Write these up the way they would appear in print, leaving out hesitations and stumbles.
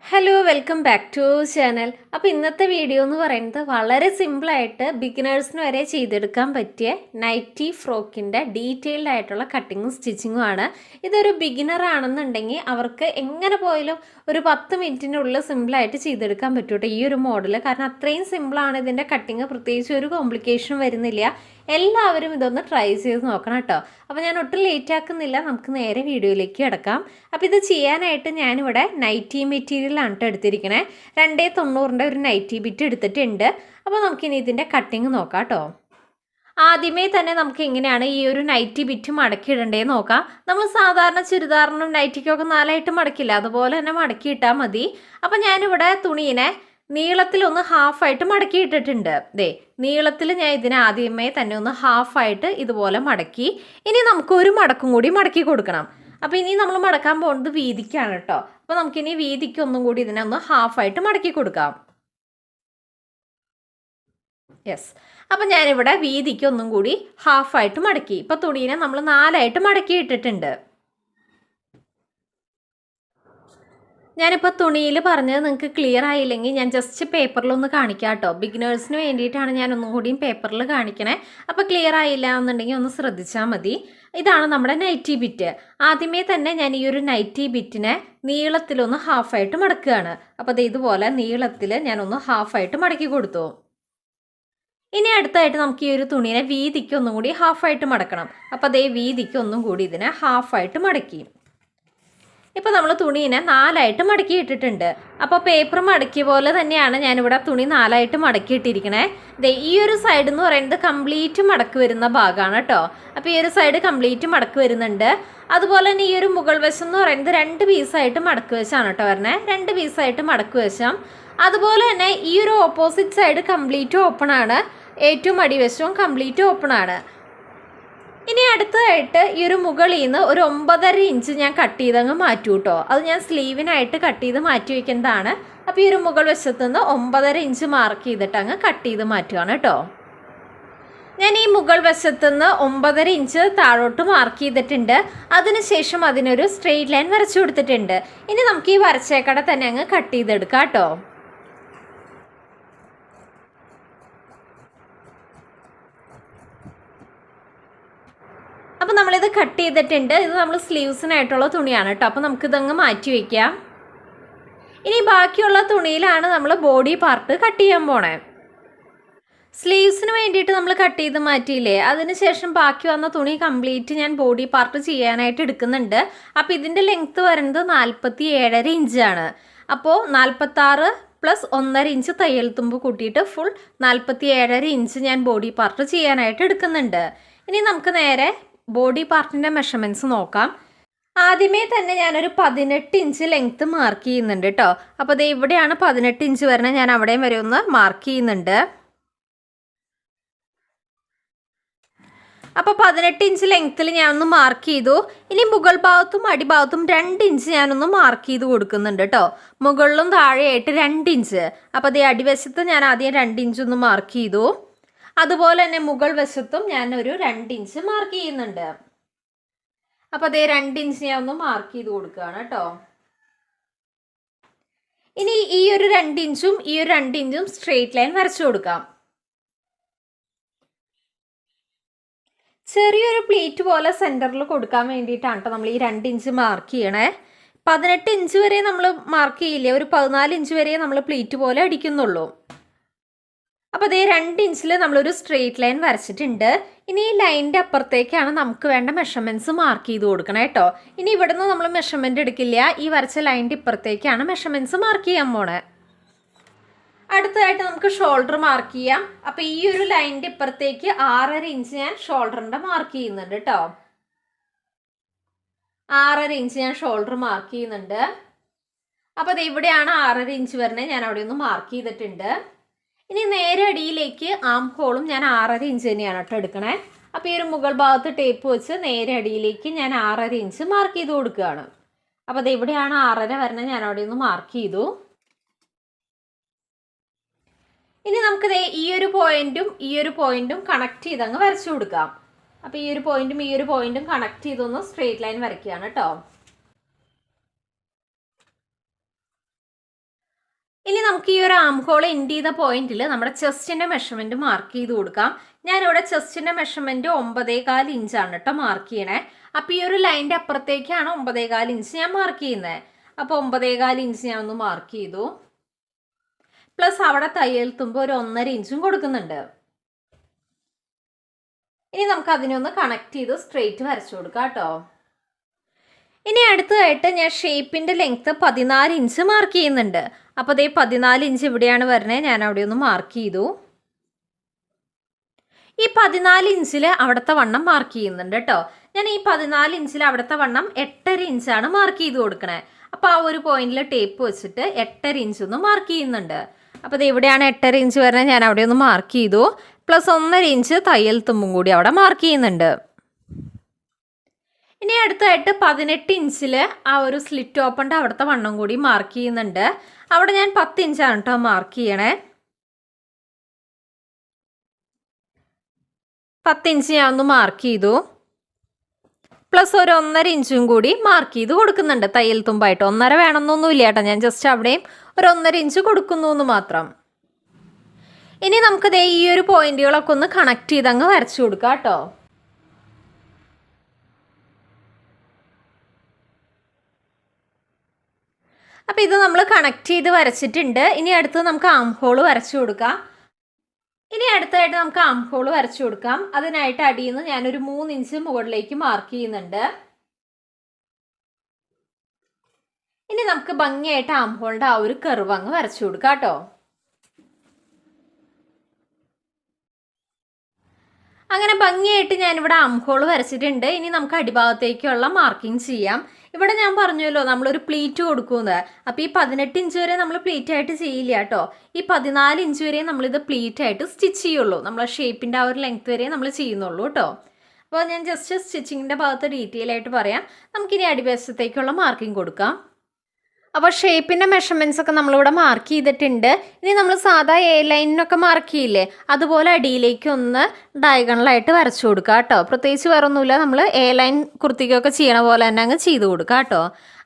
Hello welcome back to channel. അപ്പോൾ ഇന്നത്തെ video എന്ന് പറയുന്നത് വളരെ സിമ്പിളായിട്ട് ബിഗിനേഴ്സിന് വരെ ചെയ്തെടുക്കാൻ പറ്റിയ നൈറ്റി ഫ്രോക്കിൻ്റെ ഡീറ്റെയിൽഡ് ആയിട്ടുള്ള കട്ടിങ്ങും സ്റ്റിച്ചിങ്ങും ആണ്. ഇതൊരു ബിഗിനർ ആണെന്നുണ്ടെങ്കിൽ അവർക്ക് എങ്ങനെ പോയാലും ഒരു 10 മിനിറ്റിനുള്ളിൽ സിമ്പിളായിട്ട് ചെയ്തെടുക്കാൻ പറ്റൂട്ടോ ഈ ഒരു മോഡൽ. കാരണം അത്രയും സിമ്പിളാണ് ഇതിൻ്റെ കട്ടിങ്, പ്രത്യേകിച്ച് ഒരു കോംപ്ലിക്കേഷൻ വരുന്നില്ല. എല്ലാവരും ഇതൊന്ന് ട്രൈ ചെയ്ത് നോക്കണം കേട്ടോ. അപ്പോൾ ഞാൻ ഒട്ടും ലേറ്റ് ആക്കുന്നില്ല, നമുക്ക് നേരെ വീഡിയോയിലേക്ക് കിടക്കാം. അപ്പോൾ ഇത് ചെയ്യാനായിട്ട് ഞാനിവിടെ നൈറ്റി മെറ്റീരിയലാണ് കേട്ടോ എടുത്തിരിക്കണേ. 290 ഒരു നൈറ്റി ബിറ്റ് എടുത്തിട്ടുണ്ട്. അപ്പോൾ നമുക്കിനി ഇതിൻ്റെ കട്ടിങ് നോക്കാം കേട്ടോ. ആദ്യമേ തന്നെ നമുക്ക് എങ്ങനെയാണ് ഈ ഒരു നൈറ്റി ബിറ്റ് മടക്കിയിടേണ്ടതെന്ന് നോക്കാം. നമ്മൾ സാധാരണ ചുരിദാറിനും നൈറ്റിക്കൊക്കെ 4ആയിട്ട് മടക്കില്ല, അതുപോലെ തന്നെ മടക്കിയിട്ടാൽ മതി. അപ്പോൾ ഞാനിവിടെ തുണീനെ നീളത്തിലൊന്ന് ഹാഫായിട്ട് മടക്കിയിട്ടിട്ടുണ്ട്. ദേ നീളത്തിൽ ഞാൻ ഇതിനെ ആദ്യമേ തന്നെ ഒന്ന് ഹാഫായിട്ട് ഇതുപോലെ മടക്കി. ഇനി നമുക്ക് ഒരു മടക്കും കൂടി മടക്കി കൊടുക്കണം. അപ്പോൾ ഇനി നമ്മൾ മടക്കാൻ പോകുന്നത് വീതിക്കാണ് കേട്ടോ. അപ്പോൾ നമുക്കിനി വീതിക്ക് ഒന്നും കൂടി ഇതിനെ ഒന്ന് ഹാഫായിട്ട് മടക്കി കൊടുക്കാം. യെസ്, അപ്പം ഞാനിവിടെ വീതിക്ക് ഒന്നും കൂടി ഹാഫായിട്ട് മടക്കി. ഇപ്പോൾ തുണീനെ നമ്മൾ 4ആയിട്ട് മടക്കി ഇട്ടിട്ടുണ്ട്. ഞാനിപ്പോൾ തുണിയിൽ പറഞ്ഞത് നിങ്ങൾക്ക് ക്ലിയർ ആയില്ലെങ്കിൽ ഞാൻ ജസ്റ്റ് പേപ്പറിലൊന്ന് കാണിക്കാം കേട്ടോ. ബിഗിനേഴ്സിന് വേണ്ടിയിട്ടാണ് ഞാൻ ഒന്നും കൂടിയും പേപ്പറിൽ കാണിക്കണേ. അപ്പോൾ ക്ലിയർ ആയില്ല എന്നുണ്ടെങ്കിൽ ഒന്ന് ശ്രദ്ധിച്ചാൽ മതി. ഇതാണ് നമ്മുടെ നൈറ്റി ബിറ്റ്. ആദ്യമേ തന്നെ ഞാൻ ഈ ഒരു നൈറ്റി ബിറ്റിനെ നീളത്തിലൊന്ന് ഹാഫായിട്ട് മടക്കുകയാണ്. അപ്പോൾ അത് ഇതുപോലെ നീളത്തിൽ ഞാനൊന്ന് ഹാഫായിട്ട് മടക്കി കൊടുത്തു. ഇനി അടുത്തായിട്ട് നമുക്ക് ഈ ഒരു തുണീനെ വീതിക്ക് ഒന്നും കൂടി ഹാഫായിട്ട് മടക്കണം. അപ്പോൾ അതേ വീതിക്ക് ഒന്നും കൂടി ഇതിനെ ഹാഫായിട്ട് മടക്കി. ഇപ്പോൾ നമ്മൾ തുണീനെ 4ആയിട്ട് മടക്കി ഇട്ടിട്ടുണ്ട്. അപ്പോൾ പേപ്പർ മടക്കിയ പോലെ തന്നെയാണ് ഞാനിവിടെ തുണി 4ആയിട്ട് മടക്കിയിട്ടിരിക്കണേ. ഈ ഒരു സൈഡ് എന്ന് പറയുന്നത് കംപ്ലീറ്റ് മടക്ക് വരുന്ന ഭാഗമാണ് കേട്ടോ. അപ്പോൾ ഈ ഒരു സൈഡ് കംപ്ലീറ്റ് മടക്ക് വരുന്നുണ്ട്. അതുപോലെ തന്നെ ഈ ഒരു മുകൾ വശം എന്ന് പറയുന്നത് 2 പീസായിട്ട് മടക്ക് വശമാണ് കേട്ടോ വരണേ. 2 പീസായിട്ട് മടക്ക് വശം. അതുപോലെ തന്നെ ഈ ഒരു ഓപ്പോസിറ്റ് സൈഡ് കംപ്ലീറ്റ് ഓപ്പൺ ആണ്. ഏറ്റവും അടിവശവും കംപ്ലീറ്റ് ഓപ്പൺ ആണ്. ഇനി അടുത്തതായിട്ട് ഈ ഒരു മുകളിൽ നിന്ന് ഒരു 9.5 ഇഞ്ച് ഞാൻ കട്ട് ചെയ്തങ്ങ് മാറ്റൂ കേട്ടോ. അത് ഞാൻ സ്ലീവിനായിട്ട് കട്ട് ചെയ്ത് മാറ്റി വയ്ക്കുന്നതാണ്. അപ്പോൾ ഈ ഒരു മുകൾ വശത്ത് നിന്ന് 9.5 ഇഞ്ച് മാർക്ക് ചെയ്തിട്ട് അങ്ങ് കട്ട് ചെയ്ത് മാറ്റുകയാണ് കേട്ടോ. ഞാൻ ഈ മുകൾ വശത്ത് നിന്ന് 9.5 ഇഞ്ച് താഴോട്ട് മാർക്ക് ചെയ്തിട്ടുണ്ട്. അതിനുശേഷം അതിനൊരു സ്ട്രെയിറ്റ് ലൈൻ വരച്ചു കൊടുത്തിട്ടുണ്ട്. ഇനി നമുക്ക് ഈ വരച്ചേക്കട തന്നെ അങ്ങ് കട്ട് ചെയ്തെടുക്കാം കേട്ടോ. അപ്പോൾ നമ്മളിത് കട്ട് ചെയ്തിട്ടുണ്ട്. ഇത് നമ്മൾ സ്ലീവ്സിനായിട്ടുള്ള തുണിയാണ് കേട്ടോ. അപ്പോൾ നമുക്കിതങ്ങ് മാറ്റി വയ്ക്കാം. ഇനി ബാക്കിയുള്ള തുണിയിലാണ് നമ്മൾ ബോഡി പാർട്ട് കട്ട് ചെയ്യാൻ പോണേ. സ്ലീവ്സിന് വേണ്ടിയിട്ട് നമ്മൾ കട്ട് ചെയ്ത് മാറ്റിയില്ലേ, അതിനുശേഷം ബാക്കി വന്ന തുണി കംപ്ലീറ്റ് ഞാൻ ബോഡി പാർട്ട് ചെയ്യാനായിട്ട് എടുക്കുന്നുണ്ട്. അപ്പോൾ ഇതിൻ്റെ ലെങ്ത്ത് വരുന്നത് 47.5 ഇഞ്ചാണ്. അപ്പോൾ 46 + 1.5 ഇഞ്ച് തയ്യൽ തുമ്പ് കൂട്ടിയിട്ട് ഫുൾ 47.5 ഇഞ്ച് ഞാൻ ബോഡി പാർട്ട് ചെയ്യാനായിട്ട് എടുക്കുന്നുണ്ട്. ഇനി നമുക്ക് നേരെ ബോഡി പാർട്ടിൻ്റെ മെഷർമെൻറ്റ്സ് നോക്കാം. ആദ്യമേ തന്നെ ഞാനൊരു 18 ഇഞ്ച് ലെങ്ത്ത് മാർക്ക് ചെയ്യുന്നുണ്ട് കേട്ടോ. അപ്പോൾ അത് ഇവിടെയാണ് 18 ഇഞ്ച് വരുന്നത്. ഞാൻ അവിടെയും വരെ ഒന്ന് മാർക്ക് ചെയ്യുന്നുണ്ട്. അപ്പോൾ 18 ഇഞ്ച് ലെങ്ത്തിൽ ഞാനൊന്ന് മാർക്ക് ചെയ്തു. ഇനി മുകൾ ഭാഗത്തും അടിഭാഗത്തും 2 ഇഞ്ച് ഞാനൊന്ന് മാർക്ക് ചെയ്ത് കൊടുക്കുന്നുണ്ട് കേട്ടോ. മുകളിലും താഴെയായിട്ട് 2 ഇഞ്ച്. അപ്പോൾ അതേ അടിവശത്ത് ഞാൻ ആദ്യം 2 ഇഞ്ച് ഒന്ന് മാർക്ക് ചെയ്തു. അതുപോലെ തന്നെ മുകൾ വശത്തും ഞാൻ ഒരു 2 ഇഞ്ച് മാർക്ക് ചെയ്യുന്നുണ്ട്. അപ്പോൾ അതേ 2 ഇഞ്ച് ഞാൻ ഒന്ന് മാർക്ക് ചെയ്ത് കൊടുക്കുകയാണ് കേട്ടോ. ഇനി ഈ ഒരു 2 ഇഞ്ചും ഈ ഒരു 2 ഇഞ്ചും സ്ട്രെയിറ്റ് ലൈൻ വരച്ചു കൊടുക്കാം. ചെറിയൊരു പ്ലീറ്റ് പോലെ സെൻറ്ററിൽ കൊടുക്കാൻ വേണ്ടിയിട്ടാണ് കേട്ടോ നമ്മൾ ഈ 2 ഇഞ്ച് മാർക്ക് ചെയ്യണേ. 18 ഇഞ്ച് വരെ നമ്മൾ മാർക്ക് ചെയ്യില്ലേ, ഒരു 14 ഇഞ്ച് വരെ നമ്മൾ പ്ലീറ്റ് പോലെ അടിക്കുന്നുള്ളൂ. അപ്പോൾ അതേ 2 ഇഞ്ചിൽ നമ്മളൊരു സ്ട്രെയിറ്റ് ലൈൻ വരച്ചിട്ടുണ്ട്. ഇനി ഈ ലൈനിൻ്റെ അപ്പുറത്തേക്കാണ് നമുക്ക് വേണ്ട മെഷർമെൻറ്റ്സ് മാർക്ക് ചെയ്ത് കൊടുക്കണം കേട്ടോ. ഇനി ഇവിടെ നിന്ന് നമ്മൾ മെഷർമെൻറ്റ് എടുക്കില്ല, ഈ വരച്ച ലൈനിൻ്റെ ഇപ്പുറത്തേക്കാണ് മെഷർമെൻറ്റ്സ് മാർക്ക് ചെയ്യാൻ പോണേ. അടുത്തതായിട്ട് നമുക്ക് ഷോൾഡർ മാർക്ക് ചെയ്യാം. അപ്പോൾ ഈ ഒരു ലൈനിൻ്റെ ഇപ്പുറത്തേക്ക് 6.5 ഇഞ്ച് ഞാൻ ഷോൾഡറിൻ്റെ മാർക്ക് ചെയ്യുന്നുണ്ട് കേട്ടോ. 6.5 ഇഞ്ച് ഞാൻ ഷോൾഡർ മാർക്ക് ചെയ്യുന്നുണ്ട്. അപ്പോൾ അത് ഇവിടെയാണ് 6.5 ഇഞ്ച് വരുന്നത്. ഞാൻ അവിടെ ഒന്ന് മാർക്ക് ചെയ്തിട്ടുണ്ട്. ഇനി നേരെ അടിയിലേക്ക് ആം ഹോളും ഞാൻ 6.5 ഇഞ്ച് തന്നെയാണ് കേട്ടോ എടുക്കണേ. അപ്പോൾ ഈ ഒരു മുകൾ ഭാഗത്ത് ടേപ്പ് വെച്ച് നേരെ അടിയിലേക്ക് ഞാൻ 6.5 ഇഞ്ച് മാർക്ക് ചെയ്ത് കൊടുക്കുകയാണ്. അപ്പോൾ അത് എവിടെയാണ് 6.5 വരുന്നത്, ഞാൻ അവിടെ ഒന്ന് മാർക്ക് ചെയ്തു. ഇനി നമുക്ക് ഈ ഒരു പോയിന്റും ഈ ഒരു പോയിന്റും കണക്ട് ചെയ്ത് അങ്ങ് വരച്ചു കൊടുക്കാം. അപ്പോൾ ഈ ഒരു പോയിന്റും കണക്ട് ചെയ്തൊന്ന് സ്ട്രെയിറ്റ് ലൈൻ വരയ്ക്കുകയാണ് കേട്ടോ. ഇനി നമുക്ക് ഈ ഒരു ആം ഹോൾ എൻഡ് ചെയ്ത പോയിന്റിൽ നമ്മുടെ ചെസ്റ്റിൻ്റെ മെഷർമെൻറ്റ് മാർക്ക് ചെയ്ത് കൊടുക്കാം. ഞാനിവിടെ ചെസ്റ്റിൻ്റെ മെഷർമെൻറ്റ് 9.25 ഇഞ്ചാണ് കേട്ടോ മാർക്ക് ചെയ്യണേ. അപ്പോൾ ഈ ഒരു ലൈൻ്റെ അപ്പുറത്തേക്കാണ് 9.25 ഇഞ്ച് ഞാൻ മാർക്ക് ചെയ്യുന്നത്. അപ്പോൾ 9.25 ഇഞ്ച് ഞാൻ ഒന്ന് മാർക്ക് ചെയ്തു. പ്ലസ് അവിടെ തയ്യൽ തുമ്പ് ഒരു 1.5 ഇഞ്ചും കൊടുക്കുന്നുണ്ട്. ഇനി നമുക്ക് അതിനൊന്ന് കണക്ട് ചെയ്ത് സ്ട്രെയിറ്റ് വരച്ചു കൊടുക്കാം കേട്ടോ. ഇനി അടുത്തതായിട്ട് ഞാൻ ഷേപ്പിൻ്റെ ലെങ്ത്ത് 14 ഇഞ്ച് മാർക്ക് ചെയ്യുന്നുണ്ട്. അപ്പോൾ അതേ 14 ഇഞ്ച് ഇവിടെയാണ് വരുന്നത്. ഞാൻ അവിടെ ഒന്ന് മാർക്ക് ചെയ്തു. ഈ 14 ഇഞ്ചിൽ അവിടുത്തെ വണ്ണം മാർക്ക് ചെയ്യുന്നുണ്ട് കേട്ടോ. ഞാൻ ഈ 14 ഇഞ്ചിൽ അവിടുത്തെ വണ്ണം 8.5 ഇഞ്ചാണ് മാർക്ക് ചെയ്ത് കൊടുക്കണേ. അപ്പോൾ ആ ഒരു പോയിന്റിൽ ടേപ്പ് വെച്ചിട്ട് 8.5 ഇഞ്ച് ഒന്ന് മാർക്ക് ചെയ്യുന്നുണ്ട്. അപ്പോൾ ഇത് എവിടെയാണ് 8.5 ഇഞ്ച് വരുന്നത്, ഞാൻ അവിടെ ഒന്ന് മാർക്ക് ചെയ്തു. പ്ലസ് 1.5 ഇഞ്ച് തയ്യൽ തുമ്പും കൂടി അവിടെ മാർക്ക് ചെയ്യുന്നുണ്ട്. ഇനി അടുത്തായിട്ട് 18 ഇഞ്ചിൽ ആ ഒരു സ്ലിറ്റ് ഓപ്പണിൻ്റെ അവിടുത്തെ വണ്ണം കൂടി മാർക്ക് ചെയ്യുന്നുണ്ട്. അവിടെ ഞാൻ 10 ഇഞ്ചാണ് കേട്ടോ മാർക്ക് ചെയ്യണേ. 10 ഇഞ്ച് ഞാൻ ഒന്ന് മാർക്ക് ചെയ്തു. പ്ലസ് ഒരു 1.5 ഇഞ്ചും കൂടി മാർക്ക് ചെയ്ത് കൊടുക്കുന്നുണ്ട് തയ്യൽ തുമ്പായിട്ട്. 1.5 വേണമെന്നൊന്നുമില്ല കേട്ടോ, ഞാൻ ജസ്റ്റ് അവിടെയും ഒരു 1.5 ഇഞ്ച് കൊടുക്കുന്നു എന്ന് മാത്രം. ഇനി നമുക്കത് ഈ ഒരു പോയിന്റുകളൊക്കെ ഒന്ന് കണക്ട് ചെയ്ത് അങ്ങ് വരച്ചു കൊടുക്കാം കേട്ടോ. അപ്പോൾ ഇത് നമ്മൾ കണക്ട് ചെയ്ത് വരച്ചിട്ടുണ്ട്. ഇനി അടുത്ത് നമുക്ക് ആം ഹോൾ വരച്ചു കൊടുക്കാം. ഇനി അടുത്തായിട്ട് നമുക്ക് ആം ഹോൾ വരച്ചു കൊടുക്കാം. അതിനായിട്ട് അടിയിൽ നിന്ന് ഞാനൊരു 3 ഇഞ്ച് മുകളിലേക്ക് മാർക്ക് ചെയ്യുന്നുണ്ട്. ഇനി നമുക്ക് ഭംഗിയായിട്ട് ആം ഹോളിൻ്റെ ആ ഒരു കർവ് അങ്ങ് വരച്ചു കൊടുക്കാം കേട്ടോ. അങ്ങനെ ഭംഗിയായിട്ട് ഞാനിവിടെ ആം ഹോൾ വരച്ചിട്ടുണ്ട്. ഇനി നമുക്ക് അടിഭാഗത്തേക്കുള്ള മാർക്കിങ് ചെയ്യാം. ഇവിടെ ഞാൻ പറഞ്ഞല്ലോ നമ്മളൊരു പ്ലീറ്റ് കൊടുക്കുന്നത്. അപ്പോൾ ഈ 18 ഇഞ്ച് വരെ നമ്മൾ പ്ലീറ്റ് ആയിട്ട് ചെയ്യില്ല കേട്ടോ. ഈ 14 ഇഞ്ച് വരെ നമ്മളിത് പ്ലീറ്റ് ആയിട്ട് സ്റ്റിച്ച് ചെയ്യുള്ളൂ. നമ്മളെ ഷേപ്പിൻ്റെ ആ ഒരു ലെങ്ത് വരെ നമ്മൾ ചെയ്യുന്നുള്ളൂ കേട്ടോ. അപ്പോൾ ഞാൻ ജസ്റ്റ് സ്റ്റിച്ചിങ്ങിൻ്റെ ഭാഗത്ത് ഡീറ്റെയിൽ ആയിട്ട് പറയാം. നമുക്കിനി അടിവശത്തേക്കുള്ള മാർക്കിങ് കൊടുക്കാം. അപ്പോൾ ഷേപ്പിൻ്റെ മെഷർമെൻറ്റ്സ് ഒക്കെ നമ്മളിവിടെ മാർക്ക് ചെയ്തിട്ടുണ്ട്. ഇനി നമ്മൾ സാധാ എ ലൈനിനൊക്കെ മാർക്ക് ചെയ്യില്ലേ, അതുപോലെ അടിയിലേക്ക് ഒന്ന് ഡയഗണലായിട്ട് വരച്ചു കൊടുക്കുക കേട്ടോ. പ്രത്യേകിച്ച് വേറെ ഒന്നുമില്ല, നമ്മൾ എ ലൈൻ കുർത്തിക്കൊക്കെ ചെയ്യണ പോലെ തന്നെ അങ്ങ് ചെയ്ത് കൊടുക്കുക കേട്ടോ.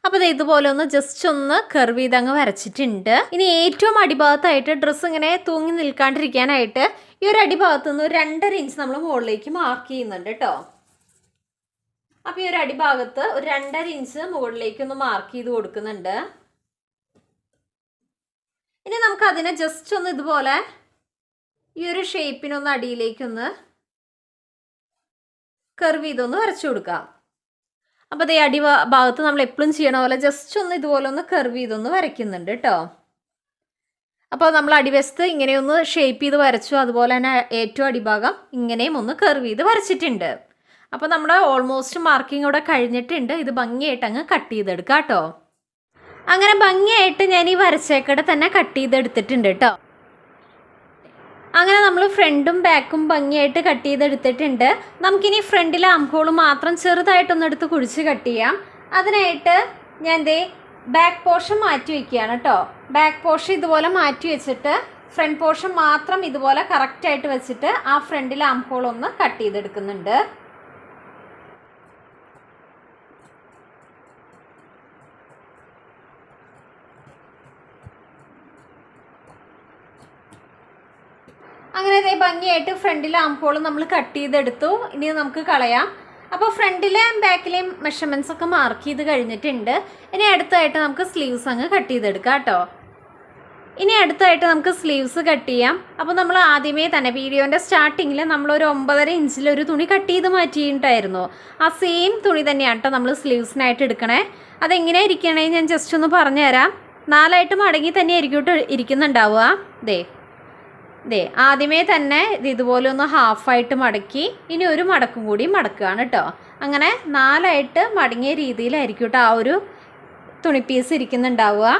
അപ്പോൾ ഇതുപോലെ ഒന്ന് ജസ്റ്റ് ഒന്ന് കർവ് ചെയ്ത് അങ്ങ് വരച്ചിട്ടുണ്ട്. ഇനി ഏറ്റവും അടിഭാഗത്തായിട്ട് ഡ്രസ്സ് ഇങ്ങനെ തൂങ്ങി നിൽക്കാണ്ടിരിക്കാനായിട്ട് ഈ ഒരു അടിഭാഗത്ത് നിന്ന് 2.5 ഇഞ്ച് നമ്മൾ മുകളിലേക്ക് മാർക്ക് ചെയ്യുന്നുണ്ട് കേട്ടോ. അപ്പോൾ ഈ ഒരു അടിഭാഗത്ത് ഒരു 2.5 ഇഞ്ച് മുകളിലേക്ക് ഒന്ന് മാർക്ക് ചെയ്ത് കൊടുക്കുന്നുണ്ട്. ഇനി നമുക്ക് അതിനെ ജസ്റ്റ് ഒന്ന് ഇതുപോലെ ഈ ഒരു ഷേപ്പിനൊന്ന് അടിയിലേക്കൊന്ന് കർവ് ചെയ്തൊന്ന് വരച്ചു കൊടുക്കാം. അപ്പോൾ അതേ ഭാഗത്ത് നമ്മൾ എപ്പോഴും ചെയ്യണ പോലെ ജസ്റ്റ് ഒന്ന് ഇതുപോലെ ഒന്ന് കർവ് ചെയ്തൊന്ന് വരയ്ക്കുന്നുണ്ട് കേട്ടോ. അപ്പോൾ നമ്മൾ അടിവശത്ത് ഇങ്ങനെയൊന്ന് ഷേപ്പ് ചെയ്ത് വരച്ചു. അതുപോലെ തന്നെ ഏറ്റവും അടിഭാഗം ഇങ്ങനെയും ഒന്ന് കർവ് ചെയ്ത് വരച്ചിട്ടുണ്ട്. അപ്പോൾ നമ്മുടെ ഓൾമോസ്റ്റ് മാർക്കിംഗ് ഇവിടെ കഴിഞ്ഞിട്ടുണ്ട്. ഇത് ഭംഗിയായിട്ട് അങ്ങ് കട്ട് ചെയ്തെടുക്കാം കേട്ടോ. അങ്ങനെ ഭംഗിയായിട്ട് ഞാൻ ഈ വരച്ചേക്കടെ തന്നെ കട്ട് ചെയ്തെടുത്തിട്ടുണ്ട് കേട്ടോ. അങ്ങനെ നമ്മൾ ഫ്രണ്ടും ബാക്കും ഭംഗിയായിട്ട് കട്ട് ചെയ്തെടുത്തിട്ടുണ്ട്. നമുക്കിനി ഫ്രണ്ടിലെ ആം ഹോൾ മാത്രം ചെറുതായിട്ടൊന്ന് എടുത്ത് കുഴിച്ച് കട്ട് ചെയ്യാം. അതിനായിട്ട് ഞാൻ ബാക്ക് പോർഷൻ മാറ്റി വയ്ക്കുകയാണ് കേട്ടോ. ബാക്ക് പോർഷൻ ഇതുപോലെ മാറ്റി വെച്ചിട്ട് ഫ്രണ്ട് പോർഷൻ മാത്രം ഇതുപോലെ കറക്റ്റായിട്ട് വെച്ചിട്ട് ആ ഫ്രണ്ടിലെ ആം ഹോൾ ഒന്ന് കട്ട് ചെയ്തെടുക്കുന്നുണ്ട്. അങ്ങനെ ഭംഗിയായിട്ട് ഫ്രണ്ടിലെ ആം ഹോൾ നമ്മൾ കട്ട് ചെയ്തെടുത്തു. ഇനി നമുക്ക് കളയാം. അപ്പോൾ ഫ്രണ്ടിലെയും ബാക്കിലെയും മെഷർമെൻറ്റ്സ് ഒക്കെ മാർക്ക് ചെയ്ത് കഴിഞ്ഞിട്ടുണ്ട്. ഇനി അടുത്തായിട്ട് നമുക്ക് സ്ലീവ്സ് അങ്ങ് കട്ട് ചെയ്തെടുക്കാം കേട്ടോ. ഇനി അടുത്തായിട്ട് നമുക്ക് സ്ലീവ്സ് കട്ട് ചെയ്യാം. അപ്പോൾ നമ്മൾ ആദ്യമേ തന്നെ വീഡിയോൻ്റെ സ്റ്റാർട്ടിങ്ങിൽ നമ്മളൊരു 9.5 ഇഞ്ചിലൊരു തുണി കട്ട് ചെയ്ത് മാറ്റിയിട്ടുണ്ടായിരുന്നു. ആ സെയിം തുണി തന്നെയാണ് കേട്ടോ നമ്മൾ സ്ലീവ്സിനായിട്ട് എടുക്കണേ. അതെങ്ങനെ ഇരിക്കണേ ഞാൻ ജസ്റ്റ് ഒന്ന് പറഞ്ഞു തരാം. 4ആയിട്ട് മടങ്ങി തന്നെ ആയിരിക്കും ഇരിക്കുന്നുണ്ടാവുക. ആദ്യമേ തന്നെ ഇതുപോലെ ഒന്ന് ഹാഫായിട്ട് മടക്കി ഇനി ഒരു മടക്കും കൂടി മടക്കുകയാണ് കേട്ടോ. അങ്ങനെ 4ആയിട്ട് മടങ്ങിയ രീതിയിലായിരിക്കും കേട്ടോ ആ ഒരു തുണി പീസ് ഇരിക്കുന്നുണ്ടാവുക.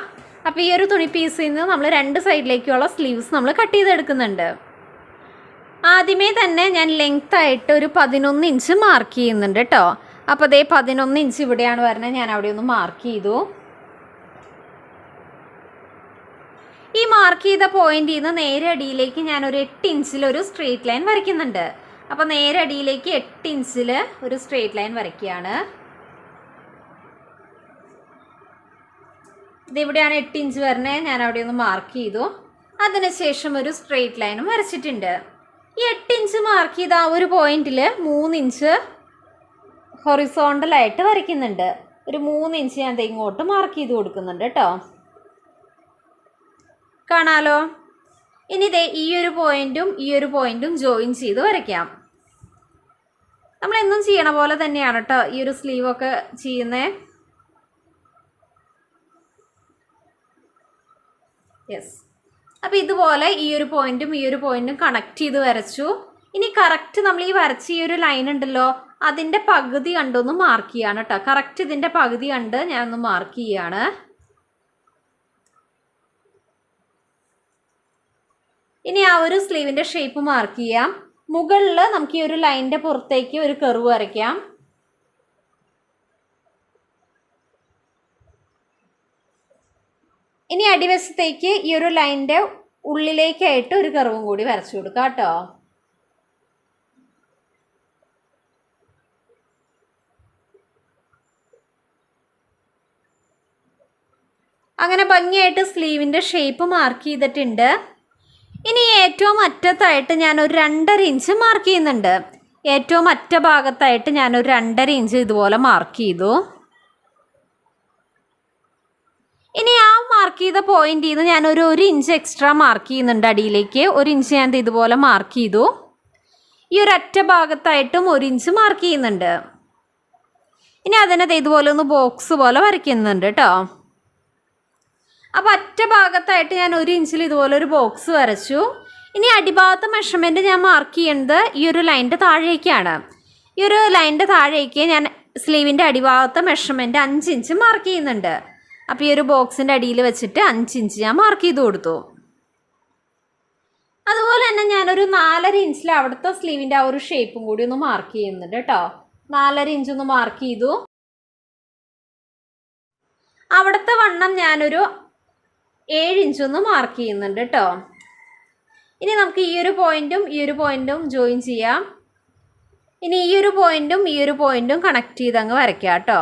അപ്പോൾ ഈ ഒരു തുണി പീസിൽ നിന്ന് നമ്മൾ 2 സൈഡിലേക്കുള്ള സ്ലീവ്സ് നമ്മൾ കട്ട് ചെയ്തെടുക്കുന്നുണ്ട്. ആദ്യമേ തന്നെ ഞാൻ ലെങ്ത്തായിട്ട് ഒരു 11 ഇഞ്ച് മാർക്ക് ചെയ്യുന്നുണ്ട് കേട്ടോ. അപ്പോൾ 11 ഇഞ്ച് ഇവിടെയാണ് വരുന്നത്. ഞാൻ അവിടെ ഒന്ന് മാർക്ക് ചെയ്തു. ഈ മാർക്ക് ചെയ്ത പോയിന്റിൽ നിന്ന് നേരെ അടിയിലേക്ക് ഞാനൊരു 8 ഇഞ്ചിലൊരു സ്ട്രെയിറ്റ് ലൈൻ വരയ്ക്കുന്നുണ്ട്. അപ്പോൾ നേരെ അടിയിലേക്ക് 8 ഇഞ്ചിൽ ഒരു സ്ട്രെയിറ്റ് ലൈൻ വരയ്ക്കുകയാണ്. ഇതിവിടെയാണ് 8 ഇഞ്ച് വരണേ. ഞാൻ അവിടെ ഒന്ന് മാർക്ക് ചെയ്തു. അതിനുശേഷം ഒരു സ്ട്രെയിറ്റ് ലൈനും വരച്ചിട്ടുണ്ട്. ഈ 8 ഇഞ്ച് മാർക്ക് ചെയ്ത ആ ഒരു പോയിന്റിൽ 3 ഇഞ്ച് ഹൊറിസോണ്ടലായിട്ട് വരയ്ക്കുന്നുണ്ട്. ഒരു 3 ഇഞ്ച് ഞാൻ ഇങ്ങോട്ട് മാർക്ക് ചെയ്ത് കൊടുക്കുന്നുണ്ട് കേട്ടോ. കാണാലോ? ഇനി ഇതേ ഈ ഒരു പോയിന്റും ജോയിൻ ചെയ്ത് വരയ്ക്കാം. നമ്മളെന്നും ചെയ്യണ പോലെ തന്നെയാണ് കേട്ടോ ഈ ഒരു സ്ലീവൊക്കെ ചെയ്യുന്നത്. യെസ്. അപ്പോൾ ഇതുപോലെ ഈ ഒരു പോയിന്റും കണക്ട് ചെയ്ത് വരച്ചു. ഇനി കറക്റ്റ് നമ്മൾ ഈ വരച്ച ഈ ഒരു ലൈൻ ഉണ്ടല്ലോ, അതിൻ്റെ പകുതി കണ്ടൊന്ന് മാർക്ക് ചെയ്യാണ് കേട്ടോ. കറക്റ്റ് ഇതിൻ്റെ പകുതി കണ്ട് ഞാനൊന്ന് മാർക്ക് ചെയ്യാണ്. ഇനി ആ ഒരു സ്ലീവിൻ്റെ ഷേപ്പ് മാർക്ക് ചെയ്യാം. മുകളിൽ നമുക്ക് ഈ ഒരു ലൈനിൻ്റെ പുറത്തേക്ക് ഒരു കർവ് വരയ്ക്കാം. ഇനി അടിവശത്തേക്ക് ഈ ഒരു ലൈനിൻ്റെ ഉള്ളിലേക്കായിട്ട് ഒരു കർവും കൂടി വരച്ചു കൊടുക്കാം കേട്ടോ. അങ്ങനെ ഭംഗിയായിട്ട് സ്ലീവിൻ്റെ ഷേപ്പ് മാർക്ക് ചെയ്തിട്ടുണ്ട്. ഇനി ഏറ്റവും അറ്റത്തായിട്ട് ഞാനൊരു 2.5 ഇഞ്ച് മാർക്ക് ചെയ്യുന്നുണ്ട്. ഏറ്റവും അറ്റ ഭാഗത്തായിട്ട് ഞാനൊരു 2.5 ഇഞ്ച് ഇതുപോലെ മാർക്ക് ചെയ്തു. ഇനി ആ മാർക്ക് ചെയ്ത പോയിന്റിൽ നിന്ന് ഞാനൊരു 1 ഇഞ്ച് എക്സ്ട്രാ മാർക്ക് ചെയ്യുന്നുണ്ട്. അടിയിലേക്ക് 1 ഇഞ്ച് ഞാൻ ഇതുപോലെ മാർക്ക് ചെയ്തു. ഈ ഒരു അറ്റ ഭാഗത്തായിട്ടും 1 ഇഞ്ച് മാർക്ക് ചെയ്യുന്നുണ്ട്. ഇനി അതിനകത്ത് ഇതുപോലെ ഒന്ന് ബോക്സ് പോലെ വരയ്ക്കുന്നുണ്ട് കേട്ടോ. അപ്പോൾ അറ്റ ഭാഗത്തായിട്ട് ഞാൻ 1 ഇഞ്ചിൽ ഇതുപോലെ ഒരു ബോക്സ് വരച്ചു. ഇനി അടിഭാഗത്തെ മെഷർമെൻറ്റ് ഞാൻ മാർക്ക് ചെയ്യുന്നത് ഈ ഒരു ലൈനിൻ്റെ താഴേക്കാണ്. ഈ ഒരു ലൈനിൻ്റെ താഴേക്ക് ഞാൻ സ്ലീവിൻ്റെ അടിഭാഗത്തെ മെഷർമെൻറ്റ് 5 ഇഞ്ച് മാർക്ക് ചെയ്യുന്നുണ്ട്. അപ്പോൾ ഈ ഒരു ബോക്സിൻ്റെ അടിയിൽ വെച്ചിട്ട് 5 ഇഞ്ച് ഞാൻ മാർക്ക് ചെയ്ത് കൊടുത്തു. അതുപോലെ തന്നെ ഞാനൊരു 4.5 ഇഞ്ചിൽ അവിടുത്തെ സ്ലീവിൻ്റെ ആ ഒരു ഷേപ്പും കൂടി ഒന്ന് മാർക്ക് ചെയ്യുന്നുണ്ട് കേട്ടോ. 4.5 ഇഞ്ച് ഒന്ന് മാർക്ക് ചെയ്തു. അവിടുത്തെ വണ്ണം ഞാനൊരു 7 ഇഞ്ചൊന്ന് മാർക്ക് ചെയ്യുന്നുണ്ട് കേട്ടോ. ഇനി നമുക്ക് ഈ ഒരു പോയിന്റും ജോയിൻ ചെയ്യാം. ഇനി ഈ ഒരു പോയിന്റും കണക്ട് ചെയ്ത് അങ്ങ് വരയ്ക്കാം കേട്ടോ.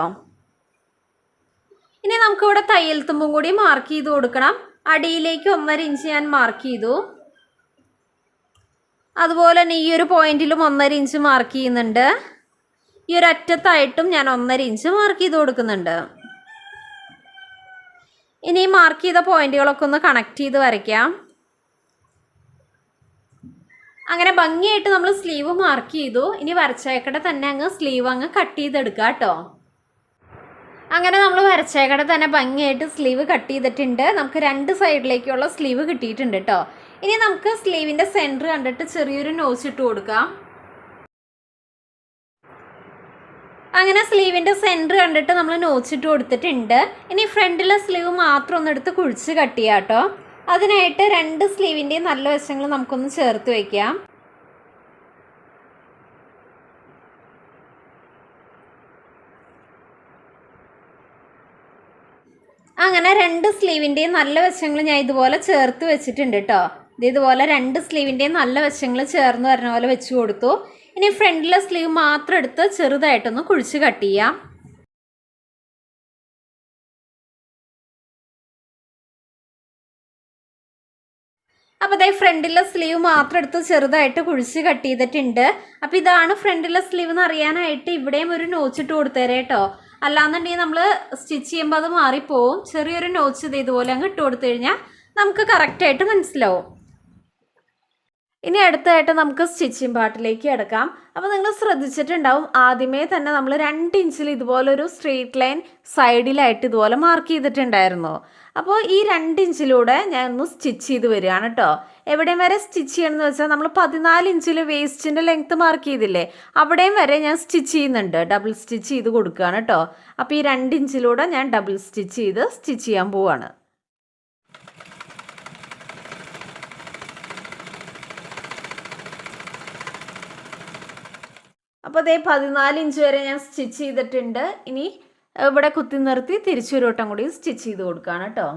ഇനി നമുക്കിവിടെ തയ്യൽ തുമ്പും കൂടി മാർക്ക് ചെയ്ത് കൊടുക്കണം. അടിയിലേക്ക് 1.5 ഇഞ്ച് ഞാൻ മാർക്ക് ചെയ്തു. അതുപോലെ തന്നെ ഈ ഒരു പോയിന്റിലും 1.5 ഇഞ്ച് മാർക്ക് ചെയ്യുന്നുണ്ട്. ഈ ഒരു അറ്റത്തായിട്ടും ഞാൻ 1.5 ഇഞ്ച് മാർക്ക് ചെയ്ത് കൊടുക്കുന്നുണ്ട്. ഇനി മാർക്ക് ചെയ്ത പോയിന്റുകളൊക്കെ ഒന്ന് കണക്ട് ചെയ്ത് വരയ്ക്കാം. അങ്ങനെ ഭംഗിയായിട്ട് നമ്മൾ സ്ലീവ് മാർക്ക് ചെയ്തു. ഇനി വരച്ചേക്കടെ തന്നെ അങ്ങ് സ്ലീവ് അങ്ങ് കട്ട് ചെയ്തെടുക്കുക കേട്ടോ. അങ്ങനെ നമ്മൾ വരച്ചേക്കടെ തന്നെ ഭംഗിയായിട്ട് സ്ലീവ് കട്ട് ചെയ്തിട്ടുണ്ട്. നമുക്ക് 2 സൈഡിലേക്കുള്ള സ്ലീവ് കിട്ടിയിട്ടുണ്ട് കേട്ടോ. ഇനി നമുക്ക് സ്ലീവിൻ്റെ സെൻറ്റർ കണ്ടിട്ട് ചെറിയൊരു നോച്ച് ഇട്ട് കൊടുക്കാം. അങ്ങനെ സ്ലീവിൻ്റെ സെൻറ്റർ കണ്ടിട്ട് നമ്മൾ നോച്ചിട്ട് കൊടുത്തിട്ടുണ്ട്. ഇനി ഫ്രണ്ടിലെ സ്ലീവ് മാത്രം ഒന്നെടുത്ത് കുഴിച്ച് കട്ട് ചെയ്യാം കേട്ടോ. അതിനായിട്ട് 2 സ്ലീവിൻ്റെയും നല്ല വശങ്ങൾ നമുക്കൊന്ന് ചേർത്ത് വയ്ക്കാം. അങ്ങനെ 2 സ്ലീവിൻ്റെയും നല്ല വശങ്ങൾ ഞാൻ ഇതുപോലെ ചേർത്ത് വെച്ചിട്ടുണ്ട് കേട്ടോ. ഇതുപോലെ 2 സ്ലീവിൻ്റെയും നല്ല വശങ്ങൾ ചേർന്ന് വരുന്ന പോലെ വെച്ച് കൊടുത്തു. ഇനി ഫ്രണ്ടിലെ സ്ലീവ് മാത്രം എടുത്ത് ചെറുതായിട്ടൊന്ന് കുഴിച്ച് കട്ട് ചെയ്യാം. അപ്പോൾ ഇതേ ഫ്രണ്ടിലെ സ്ലീവ് മാത്രം എടുത്ത് ചെറുതായിട്ട് കുഴിച്ച് കട്ട് ചെയ്തിട്ടുണ്ട്. അപ്പോൾ ഇതാണ് ഫ്രണ്ടിലെ സ്ലീവ് എന്ന് അറിയാനായിട്ട് ഇവിടെയും ഒരു നോച്ചിട്ട് കൊടുത്തേരെ കേട്ടോ. അല്ലാന്നുണ്ടെങ്കിൽ നമ്മൾ സ്റ്റിച്ച് ചെയ്യുമ്പോൾ അത് മാറിപ്പോവും. ചെറിയൊരു നോച്ച് ഇതുപോലെ അങ്ങ് ഇട്ട് കൊടുത്തു കഴിഞ്ഞാൽ നമുക്ക് കറക്റ്റായിട്ട് മനസ്സിലാവും. ഇനി അടുത്തായിട്ട് നമുക്ക് സ്റ്റിച്ചിങ് പാർട്ടിലേക്ക് കിടക്കാം. അപ്പോൾ നിങ്ങൾ ശ്രദ്ധിച്ചിട്ടുണ്ടാവും, ആദ്യമേ തന്നെ നമ്മൾ 2 ഇഞ്ചിൽ ഇതുപോലൊരു സ്ട്രെയിറ്റ് ലൈൻ സൈഡിലായിട്ട് ഇതുപോലെ മാർക്ക് ചെയ്തിട്ടുണ്ടായിരുന്നു. അപ്പോൾ ഈ 2 ഇഞ്ചിലൂടെ ഞാൻ ഒന്ന് സ്റ്റിച്ച് ചെയ്ത് വരികയാണ് കേട്ടോ. എവിടെയും വരെ സ്റ്റിച്ച് ചെയ്യണമെന്ന് വെച്ചാൽ നമ്മൾ 14 ഇഞ്ചിൽ വേസ്റ്റിൻ്റെ ലെങ്ത്ത് മാർക്ക് ചെയ്തില്ലേ, അവിടെയും വരെ ഞാൻ സ്റ്റിച്ച് ചെയ്യുന്നുണ്ട്. ഡബിൾ സ്റ്റിച്ച് ചെയ്ത് കൊടുക്കുകയാണ് കേട്ടോ. അപ്പോൾ ഈ 2 ഇഞ്ചിലൂടെ ഞാൻ ഡബിൾ സ്റ്റിച്ച് ചെയ്യാൻ പോവുകയാണ്. അപ്പോൾ അതേ 14 ഇഞ്ച് വരെ ഞാൻ സ്റ്റിച്ച് ചെയ്തിട്ടുണ്ട്. ഇനി ഇവിടെ കുത്തി നിർത്തി തിരിച്ചൊരു വട്ടം കൂടി സ്റ്റിച്ച് ചെയ്ത് കൊടുക്കുകയാണ് കേട്ടോ.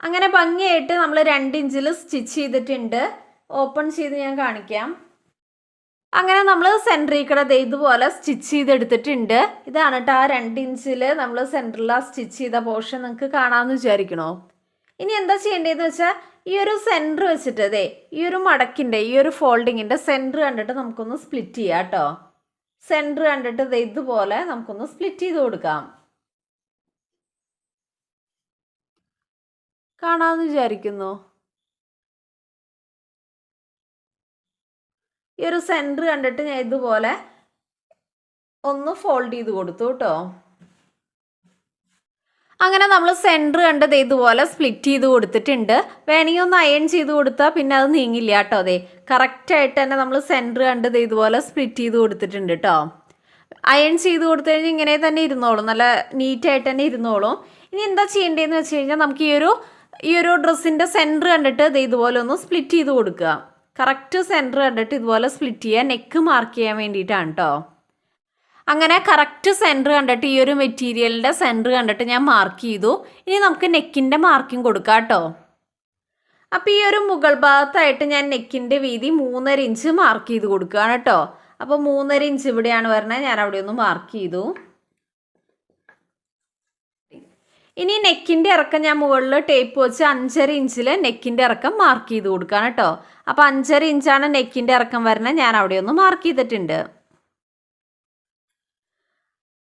അങ്ങനെ ഭംഗിയായിട്ട് നമ്മൾ 2 ഇഞ്ചിൽ സ്റ്റിച്ച് ചെയ്തിട്ടുണ്ട്. ഓപ്പൺ ചെയ്ത് ഞാൻ കാണിക്കാം. അങ്ങനെ നമ്മൾ സെൻറ്ററിൽ കൂടെ ഇതുപോലെ സ്റ്റിച്ച് ചെയ്തെടുത്തിട്ടുണ്ട്. ഇതാണ് കേട്ടോ ആ 2 ഇഞ്ചിൽ നമ്മൾ സെൻറ്ററിൽ ആ സ്റ്റിച്ച് ചെയ്ത പോർഷൻ നിങ്ങൾക്ക് കാണാമെന്ന് വിചാരിക്കണോ. ഇനി എന്താ ചെയ്യേണ്ടതെന്ന് വെച്ചാൽ ഈ ഒരു സെൻറ്റർ വെച്ചിട്ട് ഈ ഒരു മടക്കിൻ്റെ ഈ ഒരു ഫോൾഡിങ്ങിൻ്റെ സെൻറ്റർ കണ്ടിട്ട് നമുക്കൊന്ന് സ്പ്ലിറ്റ് ചെയ്യാം കേട്ടോ. സെൻറ്റർ കണ്ടിട്ട് ഇതുപോലെ നമുക്കൊന്ന് സ്പ്ലിറ്റ് ചെയ്ത് കൊടുക്കാം. കാണാമെന്ന് വിചാരിക്കുന്നു. ഈ ഒരു സെൻറ്റർ കണ്ടിട്ട് ഞാൻ ഇതുപോലെ ഒന്ന് ഫോൾഡ് ചെയ്ത് കൊടുത്തു കേട്ടോ. അങ്ങനെ നമ്മൾ സെൻറ്റർ കണ്ടത് ഇതുപോലെ സ്പ്ലിറ്റ് ചെയ്ത് കൊടുത്തിട്ടുണ്ട്. വേണമെങ്കിൽ ഒന്ന് അയൺ ചെയ്ത് കൊടുത്താൽ പിന്നെ അത് നീങ്ങില്ല കേട്ടോ. കറക്റ്റായിട്ട് തന്നെ നമ്മൾ സെൻറ്റർ കണ്ടത് ഇതുപോലെ സ്പ്ലിറ്റ് ചെയ്ത് കൊടുത്തിട്ടുണ്ട് കേട്ടോ. അയൺ ചെയ്ത് കൊടുത്തു കഴിഞ്ഞാൽ ഇങ്ങനെ തന്നെ ഇരുന്നോളും, നല്ല നീറ്റായിട്ട് തന്നെ ഇരുന്നോളും. ഇനി എന്താ ചെയ്യേണ്ടതെന്ന് വെച്ച് കഴിഞ്ഞാൽ നമുക്ക് ഈ ഒരു ഡ്രസ്സിൻ്റെ സെൻറ്റർ കണ്ടിട്ട് ഇതുപോലെ ഒന്ന് സ്പ്ലിറ്റ് ചെയ്ത് കൊടുക്കുക. കറക്റ്റ് സെൻറ്റർ കണ്ടിട്ട് ഇതുപോലെ സ്പ്ലിറ്റ് ചെയ്യുക, നെക്ക് മാർക്ക് ചെയ്യാൻ വേണ്ടിയിട്ടാണ് കേട്ടോ. അങ്ങനെ കറക്റ്റ് സെൻറ്റർ കണ്ടിട്ട് ഈ ഒരു മെറ്റീരിയലിൻ്റെ സെൻറ്റർ കണ്ടിട്ട് ഞാൻ മാർക്ക് ചെയ്തു. ഇനി നമുക്ക് നെക്കിൻ്റെ മാർക്കിംഗ് കൊടുക്കാം കേട്ടോ. അപ്പോൾ ഈ ഒരു മുകൾ ഭാഗത്തായിട്ട് ഞാൻ നെക്കിൻ്റെ വീതി 3.5 ഇഞ്ച് മാർക്ക് ചെയ്ത് കൊടുക്കുകയാണ് കേട്ടോ. അപ്പോൾ 3.5 ഇഞ്ച് ഇവിടെയാണ് വരുന്നത്, ഞാൻ അവിടെ ഒന്ന് മാർക്ക് ചെയ്തു. ഇനി നെക്കിൻ്റെ ഇറക്കം ഞാൻ മുകളിൽ ടേപ്പ് വെച്ച് 5.5 ഇഞ്ചിൽ നെക്കിൻ്റെ ഇറക്കം മാർക്ക് ചെയ്ത് കൊടുക്കുകയാണ് കേട്ടോ. അപ്പോൾ 5.5 ഇഞ്ചാണ് നെക്കിൻ്റെ ഇറക്കം വരുന്നത്, ഞാൻ അവിടെ ഒന്ന് മാർക്ക് ചെയ്തിട്ടുണ്ട്.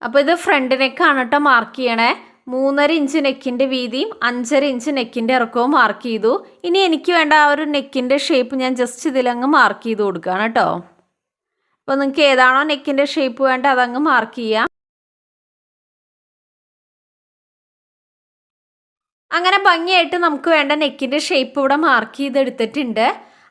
അപ്പോൾ ഇത് ഫ്രണ്ട് നെക്കാണ് കേട്ടോ മാർക്ക് ചെയ്യണേ. 3.5 ഇഞ്ച് നെക്കിൻ്റെ വീതിയും 5.5 ഇഞ്ച് നെക്കിൻ്റെ ഇറക്കവും മാർക്ക് ചെയ്തു. ഇനി എനിക്ക് വേണ്ട ആ ഒരു നെക്കിൻ്റെ ഷേപ്പ് ഞാൻ ജസ്റ്റ് ഇതിലങ്ങ് മാർക്ക് ചെയ്ത് കൊടുക്കുകയാണ് കേട്ടോ. അപ്പോൾ നിങ്ങൾക്ക് ഏതാണോ നെക്കിൻ്റെ ഷേപ്പ് വേണ്ട അതങ്ങ് മാർക്ക് ചെയ്യാം. അങ്ങനെ ഭംഗിയായിട്ട് നമുക്ക് വേണ്ട നെക്കിൻ്റെ ഷേപ്പ് ഇവിടെ മാർക്ക് ചെയ്തെടുത്തിട്ടുണ്ട്.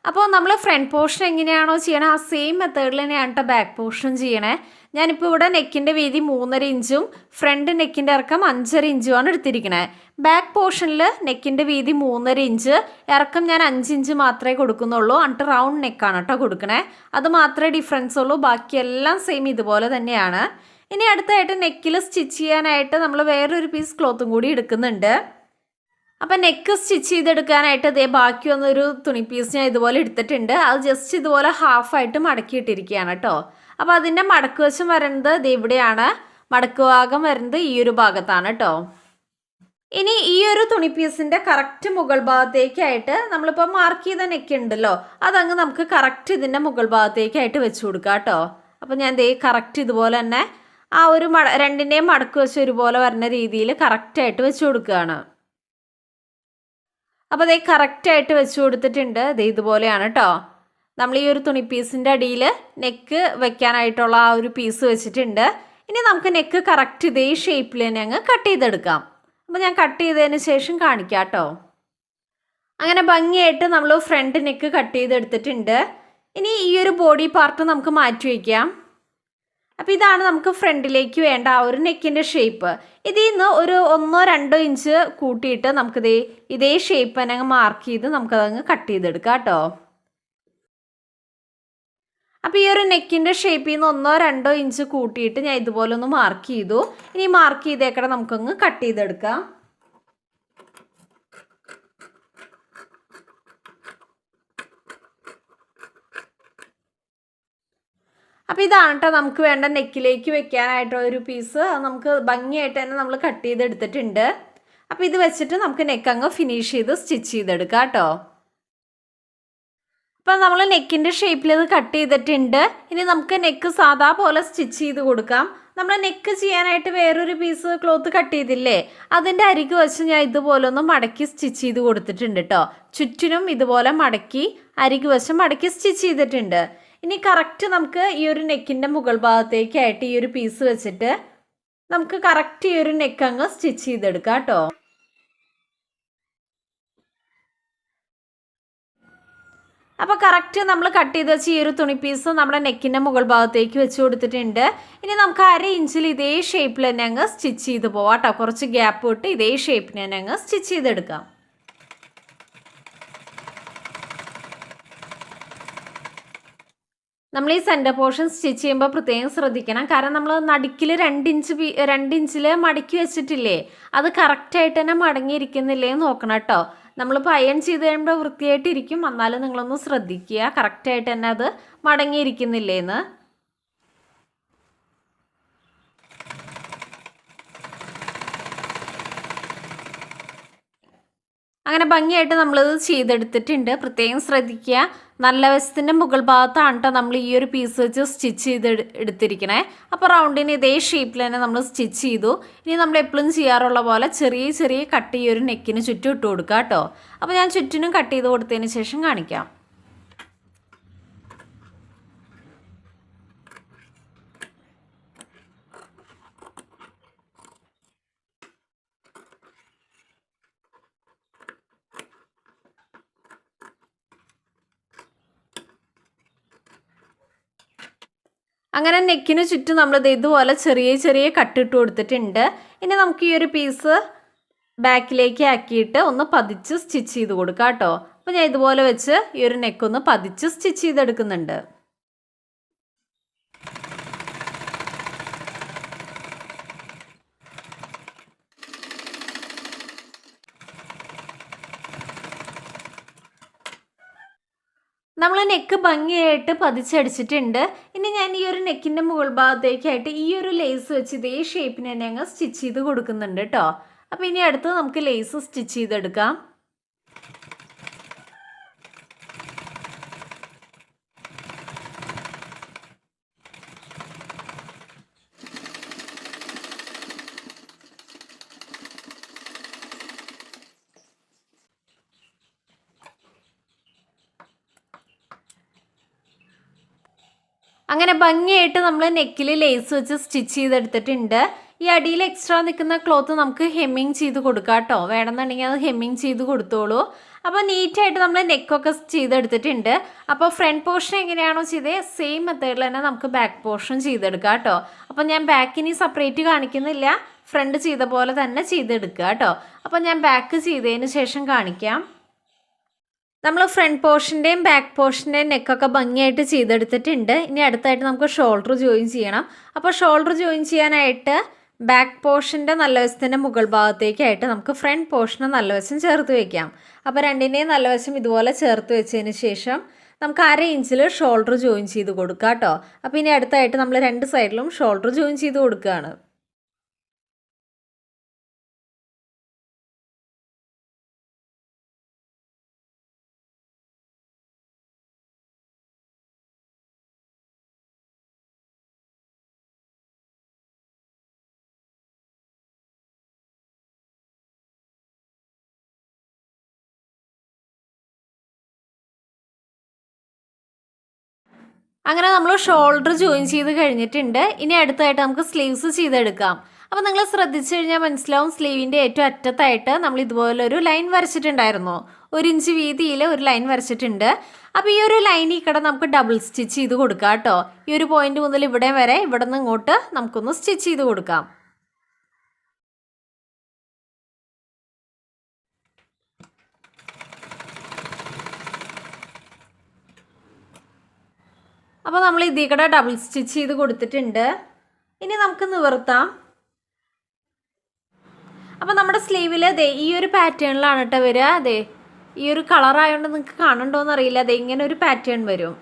അപ്പോൾ നമ്മൾ ഫ്രണ്ട് പോർഷൻ എങ്ങനെയാണോ ചെയ്യണത് ആ സെയിം മെത്തേഡിൽ തന്നെയാണ് കേട്ടോ ബാക്ക് പോർഷൻ ചെയ്യണേ. ഞാനിപ്പോൾ ഇവിടെ നെക്കിൻ്റെ വീതി 3.5 ഇഞ്ചും ഫ്രണ്ട് നെക്കിൻ്റെ ഇറക്കം 5.5 ഇഞ്ചുമാണ് എടുത്തിരിക്കണത്. ബാക്ക് പോർഷനിൽ നെക്കിൻ്റെ വീതി 3.5 ഇഞ്ച്, ഇറക്കം ഞാൻ 5 ഇഞ്ച് മാത്രമേ കൊടുക്കുന്നുള്ളൂ. എന്നിട്ട് റൗണ്ട് നെക്കാണ് കേട്ടോ കൊടുക്കണേ. അത് മാത്രമേ ഡിഫറൻസ് ഉള്ളൂ, ബാക്കിയെല്ലാം സെയിം ഇതുപോലെ തന്നെയാണ്. ഇനി അടുത്തായിട്ട് നെക്കിൽ സ്റ്റിച്ച് ചെയ്യാനായിട്ട് നമ്മൾ വേറൊരു പീസ് ക്ലോത്തും കൂടി എടുക്കുന്നുണ്ട്. അപ്പം നെക്ക് സ്റ്റിച്ച് ചെയ്തെടുക്കാനായിട്ട് ബാക്കി വന്നൊരു തുണി പീസ് ഞാൻ ഇതുപോലെ എടുത്തിട്ടുണ്ട്. അത് ജസ്റ്റ് ഇതുപോലെ ഹാഫായിട്ട് മടക്കിയിട്ടിരിക്കുകയാണ് കേട്ടോ. അപ്പോൾ അതിൻ്റെ മടക്ക് വശം വരുന്നത് ഇവിടെയാണ്, മടക്ക് ഭാഗം വരുന്നത് ഈ ഒരു ഭാഗത്താണ് കേട്ടോ. ഇനി ഈ ഒരു തുണി പീസിൻ്റെ കറക്റ്റ് മുകൾ ഭാഗത്തേക്കായിട്ട് നമ്മളിപ്പോൾ മാർക്ക് ചെയ്ത നെക്ക് ഉണ്ടല്ലോ അതങ്ങ് നമുക്ക് കറക്റ്റ് ഇതിൻ്റെ മുകൾ ഭാഗത്തേക്കായിട്ട് വെച്ച് കൊടുക്കാം കേട്ടോ. അപ്പോൾ ഞാൻ കറക്റ്റ് ഇതുപോലെ തന്നെ ആ ഒരു രണ്ടിൻ്റെയും മടക്ക് വശം ഒരുപോലെ വരുന്ന രീതിയിൽ കറക്റ്റായിട്ട് വെച്ച് കൊടുക്കുകയാണ്. അപ്പോൾ കറക്റ്റായിട്ട് വെച്ച് കൊടുത്തിട്ടുണ്ട്. ഇതുപോലെയാണ് കേട്ടോ. നമ്മൾ ഈ ഒരു തുണി പീസിൻ്റെ അടിയിൽ നെക്ക് വെക്കാനായിട്ടുള്ള ആ ഒരു പീസ് വെച്ചിട്ടുണ്ട്. ഇനി നമുക്ക് നെക്ക് കറക്റ്റ് ഇതേ ഷേപ്പിൽ തന്നെ അങ്ങ് കട്ട് ചെയ്തെടുക്കാം. അപ്പോൾ ഞാൻ കട്ട് ചെയ്തതിന് ശേഷം കാണിക്കാം കേട്ടോ. അങ്ങനെ ഭംഗിയായിട്ട് നമ്മൾ ഫ്രണ്ട് നെക്ക് കട്ട് ചെയ്തെടുത്തിട്ടുണ്ട്. ഇനി ഈ ഒരു ബോഡി പാർട്ട് നമുക്ക് മാറ്റി വയ്ക്കാം. അപ്പോൾ ഇതാണ് നമുക്ക് ഫ്രണ്ടിലേക്ക് വേണ്ട ആ ഒരു നെക്കിൻ്റെ ഷേപ്പ്. ഇതിൽ നിന്ന് ഒരു 1-2 ഇഞ്ച് കൂട്ടിയിട്ട് നമുക്കിത് ഇതേ ഷേപ്പ് തന്നെ അങ്ങ് മാർക്ക് ചെയ്ത് നമുക്കതങ്ങ് കട്ട് ചെയ്തെടുക്കാം കേട്ടോ. അപ്പോൾ ഈ ഒരു നെക്കിൻ്റെ ഷേപ്പിൽ നിന്ന് 1-2 ഇഞ്ച് കൂട്ടിയിട്ട് ഞാൻ ഇതുപോലെ ഒന്ന് മാർക്ക് ചെയ്തു. ഇനി മാർക്ക് ചെയ്തേക്കടെ നമുക്കങ്ങ് കട്ട് ചെയ്തെടുക്കാം. അപ്പോൾ ഇതാണ് കേട്ടോ നമുക്ക് വേണ്ട നെക്കിലേക്ക് വെക്കാനായിട്ടുള്ള ഒരു പീസ്. നമുക്ക് ഭംഗിയായിട്ട് തന്നെ നമ്മൾ കട്ട് ചെയ്തെടുത്തിട്ടുണ്ട്. അപ്പോൾ ഇത് വെച്ചിട്ട് നമുക്ക് നെക്ക് അങ്ങ് ഫിനിഷ് ചെയ്ത് സ്റ്റിച്ച് ചെയ്തെടുക്കാം കേട്ടോ. അപ്പോൾ നമ്മൾ നെക്കിൻ്റെ ഷേപ്പിൽ ഇത് കട്ട് ചെയ്തിട്ടുണ്ട്. ഇനി നമുക്ക് നെക്ക് സാധാ പോലെ സ്റ്റിച്ച് ചെയ്ത് കൊടുക്കാം. നമ്മൾ നെക്ക് ചെയ്യാനായിട്ട് വേറൊരു പീസ് ക്ലോത്ത് കട്ട് ചെയ്തില്ലേ അതിൻ്റെ അരികു വശം ഞാൻ ഇതുപോലെ ഒന്ന് മടക്കി സ്റ്റിച്ച് ചെയ്ത് കൊടുത്തിട്ടുണ്ട് കേട്ടോ. ചുറ്റിനും ഇതുപോലെ മടക്കി അരികു വശം മടക്കി സ്റ്റിച്ച് ചെയ്തിട്ടുണ്ട്. ഇനി കറക്റ്റ് നമുക്ക് ഈ ഒരു നെക്കിൻ്റെ മുകൾ ഭാഗത്തേക്കായിട്ട് ഈ ഒരു പീസ് വെച്ചിട്ട് നമുക്ക് കറക്റ്റ് ഈ ഒരു നെക്ക് അങ്ങ് സ്റ്റിച്ച് ചെയ്തെടുക്കാം കേട്ടോ. അപ്പോൾ കറക്റ്റ് നമ്മൾ കട്ട് ചെയ്ത് വെച്ച് ഈ ഒരു തുണി പീസ് നമ്മുടെ നെക്കിൻ്റെ മുകൾ ഭാഗത്തേക്ക് വെച്ച് കൊടുത്തിട്ടുണ്ട്. ഇനി നമുക്ക് 1/2 ഇഞ്ചിൽ ഇതേ ഷേപ്പിൽ തന്നെ അങ്ങ് സ്റ്റിച്ച് ചെയ്ത് പോവാം കേട്ടോ. കുറച്ച് ഗ്യാപ്പ് വിട്ട് ഇതേ ഷേപ്പിന് തന്നെ അങ്ങ് സ്റ്റിച്ച് ചെയ്തെടുക്കാം. നമ്മൾ ഈ സെൻറ്റർ പോർഷൻ സ്റ്റിച്ച് ചെയ്യുമ്പോൾ പ്രത്യേകം ശ്രദ്ധിക്കണം. കാരണം നമ്മൾ നടുക്കിൽ 2 ഇഞ്ചിൽ മടക്കി വെച്ചിട്ടില്ലേ, അത് കറക്റ്റായിട്ട് തന്നെ മടങ്ങിയിരിക്കുന്നില്ലേ എന്ന് നോക്കണം കേട്ടോ. നമ്മളിപ്പോൾ അയൺ ചെയ്ത് കഴിയുമ്പോൾ വൃത്തിയായിട്ടിരിക്കും, എന്നാലും നിങ്ങളൊന്ന് ശ്രദ്ധിക്കുക കറക്റ്റായിട്ട് തന്നെ അത് മടങ്ങിയിരിക്കുന്നില്ലേന്ന്. അങ്ങനെ ഭംഗിയായിട്ട് നമ്മളിത് ചെയ്തെടുത്തിട്ടുണ്ട്. പ്രത്യേകം ശ്രദ്ധിക്കുക, നല്ല വശത്തിൻ്റെ മുകൾ ഭാഗത്താണ് കേട്ടോ നമ്മൾ ഈ ഒരു പീസ് വെച്ച് സ്റ്റിച്ച് ചെയ്ത് എടുത്തിരിക്കണേ. അപ്പോൾ റൗണ്ടിന് ഇതേ ഷേപ്പിൽ തന്നെ നമ്മൾ സ്റ്റിച്ച് ചെയ്തു. ഇനി നമ്മൾ എപ്പോഴും ചെയ്യാറുള്ള പോലെ ചെറിയ ചെറിയ കട്ട് ഈ ഒരു നെക്കിന് ചുറ്റും ഇട്ട് കൊടുക്കുക കേട്ടോ. അപ്പോൾ ഞാൻ ചുറ്റിനും കട്ട് ചെയ്ത് കൊടുത്തതിന് ശേഷം കാണിക്കാം. അങ്ങനെ നെക്കിന് ചുറ്റും നമ്മളിത് ഇതുപോലെ ചെറിയ ചെറിയ കട്ടിട്ട് കൊടുത്തിട്ടുണ്ട്. ഇനി നമുക്ക് ഈ ഒരു പീസ് ബാക്കിലേക്ക് ആക്കിയിട്ട് ഒന്ന് പതിച്ച് സ്റ്റിച്ച് ചെയ്ത് കൊടുക്കാം കേട്ടോ. അപ്പോൾ ഞാൻ ഇതുപോലെ വെച്ച് ഈ ഒരു നെക്കൊന്ന് പതിച്ച് സ്റ്റിച്ച് ചെയ്തെടുക്കുന്നുണ്ട്. നമ്മൾ നെക്ക് ഭംഗിയായിട്ട് പതിച്ചടിച്ചിട്ടുണ്ട്. ഇനി ഞാൻ ഈ ഒരു നെക്കിൻ്റെ മുകൾ ഭാഗത്തേക്കായിട്ട് ഈ ഒരു ലേസ് വെച്ച് ഇതേ ഷേപ്പിന് തന്നെ അങ്ങ് സ്റ്റിച്ച് ചെയ്ത് കൊടുക്കുന്നുണ്ട് കേട്ടോ. അപ്പോൾ ഇനി അടുത്ത് നമുക്ക് ലേസ് സ്റ്റിച്ച് ചെയ്തെടുക്കാം. അങ്ങനെ ഭംഗിയായിട്ട് നമ്മൾ നെക്കിൽ ലേസ് വെച്ച് സ്റ്റിച്ച് ചെയ്തെടുത്തിട്ടുണ്ട്. ഈ അടിയിൽ എക്സ്ട്രാ നിൽക്കുന്ന ക്ലോത്ത് നമുക്ക് ഹെമ്മിങ് ചെയ്ത് കൊടുക്കാം കേട്ടോ. വേണമെന്നുണ്ടെങ്കിൽ അത് ഹെമ്മിങ് ചെയ്ത് കൊടുത്തോളൂ. അപ്പോൾ നീറ്റായിട്ട് നമ്മൾ നെക്കൊക്കെ ചെയ്തെടുത്തിട്ടുണ്ട്. അപ്പോൾ ഫ്രണ്ട് പോർഷൻ എങ്ങനെയാണോ ചെയ്തത് സെയിം മെത്തേഡിൽ തന്നെ നമുക്ക് ബാക്ക് പോർഷൻ ചെയ്തെടുക്കാം കേട്ടോ. അപ്പോൾ ഞാൻ ബാക്കിനി സെപ്പറേറ്റ് കാണിക്കുന്നില്ല, ഫ്രണ്ട് ചെയ്ത പോലെ തന്നെ ചെയ്തെടുക്കുക കേട്ടോ. അപ്പോൾ ഞാൻ ബാക്ക് ചെയ്തതിന് ശേഷം കാണിക്കാം. നമ്മൾ ഫ്രണ്ട് പോർഷൻ്റെയും ബാക്ക് പോർഷൻ്റെയും നെക്കൊക്കെ ഭംഗിയായിട്ട് ചെയ്തെടുത്തിട്ടുണ്ട്. ഇനി അടുത്തായിട്ട് നമുക്ക് ഷോൾഡർ ജോയിൻ ചെയ്യണം. അപ്പോൾ ഷോൾഡർ ജോയിൻ ചെയ്യാനായിട്ട് ബാക്ക് പോർഷൻ്റെ നല്ല വശത്തിൻ്റെ മുകൾ ഭാഗത്തേക്കായിട്ട് നമുക്ക് ഫ്രണ്ട് പോർഷന് നല്ല വശം ചേർത്ത് വയ്ക്കാം. അപ്പോൾ രണ്ടിൻ്റെയും നല്ല വശം ഇതുപോലെ ചേർത്ത് വെച്ചതിന് ശേഷം നമുക്ക് 1/2 ഇഞ്ചിൽ ഷോൾഡർ ജോയിൻ ചെയ്ത് കൊടുക്കാം കേട്ടോ. അപ്പോൾ ഇനി അടുത്തായിട്ട് നമ്മൾ 2 സൈഡിലും ഷോൾഡർ ജോയിൻ ചെയ്ത് കൊടുക്കുകയാണ്. അങ്ങനെ നമ്മൾ ഷോൾഡർ ജോയിൻ ചെയ്ത് കഴിഞ്ഞിട്ടുണ്ട്. ഇനി അടുത്തായിട്ട് നമുക്ക് സ്ലീവ്സ് ചെയ്തെടുക്കാം. അപ്പോൾ നിങ്ങൾ ശ്രദ്ധിച്ചു കഴിഞ്ഞാൽ മനസ്സിലാവും, സ്ലീവിൻ്റെ ഏറ്റവും അറ്റത്തായിട്ട് നമ്മൾ ഇതുപോലൊരു ലൈൻ വരച്ചിട്ടുണ്ടായിരുന്നു. 1 ഇഞ്ച് വീതിയിൽ ഒരു ലൈൻ വരച്ചിട്ടുണ്ട്. അപ്പോൾ ഈ ഒരു ലൈനിൽ കൂടെ നമുക്ക് ഡബിൾ സ്റ്റിച്ച് ചെയ്ത് കൊടുക്കാം കേട്ടോ. ഈ ഒരു പോയിന്റ് മുതൽ ഇവിടെ വരെ ഇവിടെ നിന്ന് ഇങ്ങോട്ട് നമുക്കൊന്ന് സ്റ്റിച്ച് ചെയ്ത് കൊടുക്കാം. അപ്പോൾ നമ്മൾ ഇതിൽ കൂടെ ഡബിൾ സ്റ്റിച്ച് ചെയ്ത് കൊടുത്തിട്ടുണ്ട്. ഇനി നമുക്ക് നിവർത്താം. അപ്പോൾ നമ്മുടെ സ്ലീവിൽ അതെ ഈ ഒരു പാറ്റേണിലാണ് കേട്ടോ വരിക. അതെ ഈ ഒരു കളറായതുകൊണ്ട് നിങ്ങൾക്ക് കാണണ്ടോയെന്ന് അറിയില്ല, അതെ ഇങ്ങനെ ഒരു പാറ്റേൺ വരും.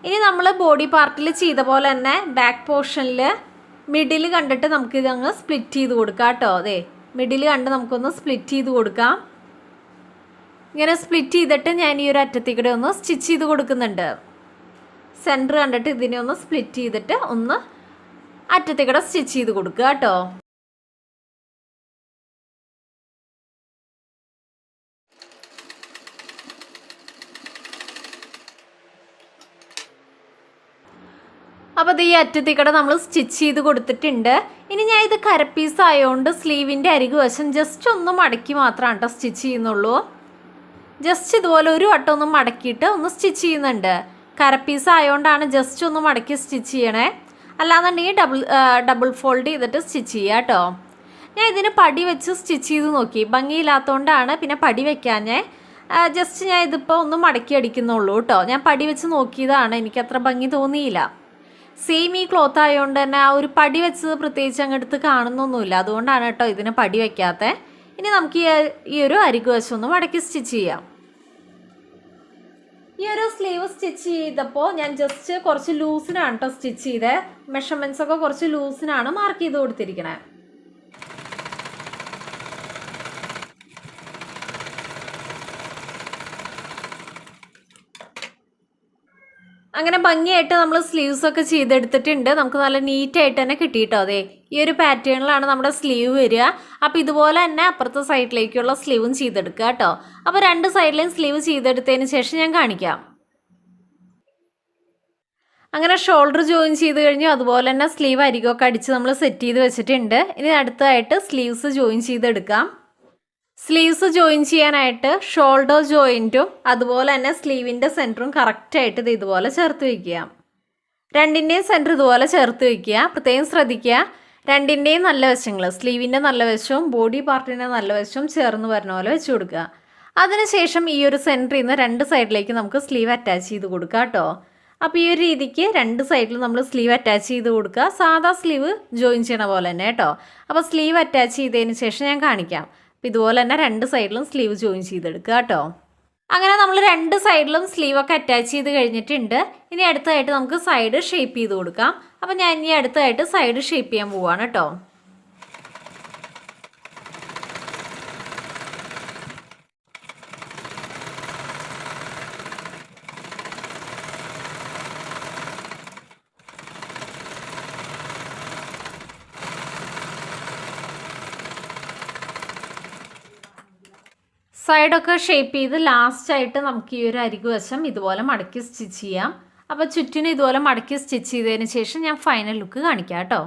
ഇനി നമ്മൾ ബോഡി പാർട്ടിൽ ചെയ്ത പോലെ തന്നെ ബാക്ക് പോർഷനിൽ മിഡിൽ കണ്ടിട്ട് നമുക്കിതങ്ങ് സ്പ്ലിറ്റ് ചെയ്ത് കൊടുക്കാം കേട്ടോ. അതെ മിഡിൽ കണ്ട് നമുക്കൊന്ന് സ്പ്ലിറ്റ് ചെയ്ത് കൊടുക്കാം. ഇങ്ങനെ സ്പ്ലിറ്റ് ചെയ്തിട്ട് ഞാൻ ഈ ഒരു അറ്റത്തേക്കൂടെ ഒന്ന് സ്റ്റിച്ച് ചെയ്ത് കൊടുക്കുന്നുണ്ട്. സെൻറ്റർ കണ്ടിട്ട് ഇതിനെ ഒന്ന് സ്പ്ലിറ്റ് ചെയ്തിട്ട് ഒന്ന് അറ്റത്തേക്കൂടെ സ്റ്റിച്ച് ചെയ്ത് കൊടുക്കുക കേട്ടോ. അപ്പോൾ ഇത് ഈ അറ്റത്തേക്കൂടെ നമ്മൾ സ്റ്റിച്ച് ചെയ്ത് കൊടുത്തിട്ടുണ്ട്. ഇനി ഞാൻ ഇത് കരപ്പീസ് ആയതുകൊണ്ട് സ്ലീവിൻ്റെ അരികു വശം ജസ്റ്റ് ഒന്ന് മടക്കി മാത്രമാണ് കേട്ടോ സ്റ്റിച്ച് ചെയ്യുന്നുള്ളൂ. ജസ്റ്റ് ഇതുപോലെ ഒരു വട്ടം ഒന്ന് മടക്കിയിട്ട് ഒന്ന് സ്റ്റിച്ച് ചെയ്യുന്നുണ്ട്. കരപ്പീസ് ആയതുകൊണ്ടാണ് ജസ്റ്റ് ഒന്ന് മടക്കി സ്റ്റിച്ച് ചെയ്യണേ. അല്ലാന്നുണ്ടെങ്കിൽ ഡബിൾ ഫോൾഡ് ചെയ്തിട്ട് സ്റ്റിച്ച് ചെയ്യുക കേട്ടോ. ഞാൻ ഇതിന് പടി വെച്ച് സ്റ്റിച്ച് ചെയ്ത് നോക്കി, ഭംഗിയില്ലാത്തതുകൊണ്ടാണ് പിന്നെ പടി വെക്കാഞ്ഞേ. ജസ്റ്റ് ഞാൻ ഇതിപ്പോൾ ഒന്ന് മടക്കി അടിക്കുന്നുള്ളൂ കേട്ടോ. ഞാൻ പടി വെച്ച് നോക്കിയതാണ്, എനിക്കത്ര ഭംഗി തോന്നിയില്ല. സെയിം ഈ ക്ലോത്ത് ആയതുകൊണ്ട് തന്നെ ആ ഒരു പടി വെച്ചത് പ്രത്യേകിച്ച് അങ്ങെടുത്ത് കാണുന്നൊന്നുമില്ല. അതുകൊണ്ടാണ് കേട്ടോ ഇതിന് പടി വയ്ക്കാത്തത്. ഇനി നമുക്ക് ഈ ഒരു അരികു വശം ഒന്ന് മടക്കി സ്റ്റിച്ച് ചെയ്യാം. ഈ ഒരു സ്ലീവ് സ്റ്റിച്ച് ചെയ്തപ്പോൾ ഞാൻ ജസ്റ്റ് കുറച്ച് ലൂസിനാണ് കേട്ടോ സ്റ്റിച്ച് ചെയ്തത്. മെഷർമെൻറ്റ്സ് ഒക്കെ കുറച്ച് ലൂസിനാണ് മാർക്ക് ചെയ്ത് കൊടുത്തിരിക്കണേ. അങ്ങനെ ഭംഗിയായിട്ട് നമ്മൾ സ്ലീവ്സ് ഒക്കെ ചെയ്തെടുത്തിട്ടുണ്ട്. നമുക്ക് നല്ല നീറ്റായിട്ട് തന്നെ കിട്ടിയിട്ടോ. അതെ, ഈ ഒരു പാറ്റേണിലാണ് നമ്മുടെ സ്ലീവ് വരിക. അപ്പോൾ ഇതുപോലെ തന്നെ അപ്പുറത്തെ സൈഡിലേക്കുള്ള സ്ലീവും ചെയ്തെടുക്കുക കേട്ടോ. അപ്പോൾ രണ്ട് സൈഡിലെയും സ്ലീവ് ചെയ്തെടുത്തതിന് ശേഷം ഞാൻ കാണിക്കാം. അങ്ങനെ ഷോൾഡർ ജോയിൻ ചെയ്ത് കഴിഞ്ഞു. അതുപോലെ തന്നെ സ്ലീവ് അരികൊക്കെ അടിച്ച് നമ്മൾ സെറ്റ് ചെയ്ത് വെച്ചിട്ടുണ്ട്. ഇനി അടുത്തതായിട്ട് സ്ലീവ്സ് ജോയിൻ ചെയ്തെടുക്കാം. സ്ലീവ്സ് ജോയിൻ ചെയ്യാനായിട്ട് ഷോൾഡർ ജോയിൻറ്റും അതുപോലെ തന്നെ സ്ലീവിൻ്റെ സെൻറ്ററും കറക്റ്റായിട്ട് ഇത് ഇതുപോലെ ചേർത്ത് വയ്ക്കുക. രണ്ടിൻ്റെയും സെൻറ്റർ ഇതുപോലെ ചേർത്ത് വയ്ക്കുക. പ്രത്യേകം ശ്രദ്ധിക്കുക, രണ്ടിൻ്റെയും നല്ല വശങ്ങൾ, സ്ലീവിൻ്റെ നല്ല വശവും ബോഡി പാർട്ടിൻ്റെ നല്ല വശവും ചേർന്ന് വരുന്ന പോലെ വെച്ച് കൊടുക്കുക. അതിനുശേഷം ഈ ഒരു സെൻറ്ററിൽ നിന്ന് രണ്ട് സൈഡിലേക്ക് നമുക്ക് സ്ലീവ് അറ്റാച്ച് ചെയ്ത് കൊടുക്കുക കേട്ടോ. അപ്പോൾ ഈ ഒരു രീതിക്ക് രണ്ട് സൈഡിലും നമ്മൾ സ്ലീവ് അറ്റാച്ച് ചെയ്ത് കൊടുക്കുക. സാധാ സ്ലീവ് ജോയിൻ ചെയ്യണ പോലെ തന്നെ കേട്ടോ. അപ്പോൾ സ്ലീവ് അറ്റാച്ച് ചെയ്തതിന് ശേഷം ഞാൻ കാണിക്കാം. അപ്പോൾ ഇതുപോലെ തന്നെ രണ്ട് സൈഡിലും സ്ലീവ് ജോയിൻ ചെയ്തെടുക്കുക കേട്ടോ. അങ്ങനെ നമ്മൾ രണ്ട് സൈഡിലും സ്ലീവൊക്കെ അറ്റാച്ച് ചെയ്ത് കഴിഞ്ഞിട്ടുണ്ട്. ഇനി അടുത്തതായിട്ട് നമുക്ക് സൈഡ് ഷേപ്പ് ചെയ്ത് കൊടുക്കാം. അപ്പോൾ ഞാൻ ഇനി അടുത്തതായിട്ട് സൈഡ് ഷേപ്പ് ചെയ്യാൻ പോവാണ് കേട്ടോ. സൈഡൊക്കെ ഷേപ്പ് ചെയ്ത് ലാസ്റ്റായിട്ട് നമുക്ക് ഈ ഒരു അരികു വശം ഇതുപോലെ മടക്കി സ്റ്റിച്ച് ചെയ്യാം. അപ്പോൾ ചുറ്റിനും ഇതുപോലെ മടക്കി സ്റ്റിച്ച് ചെയ്തതിന് ശേഷം ഞാൻ ഫൈനൽ ലുക്ക് കാണിക്കാം കേട്ടോ.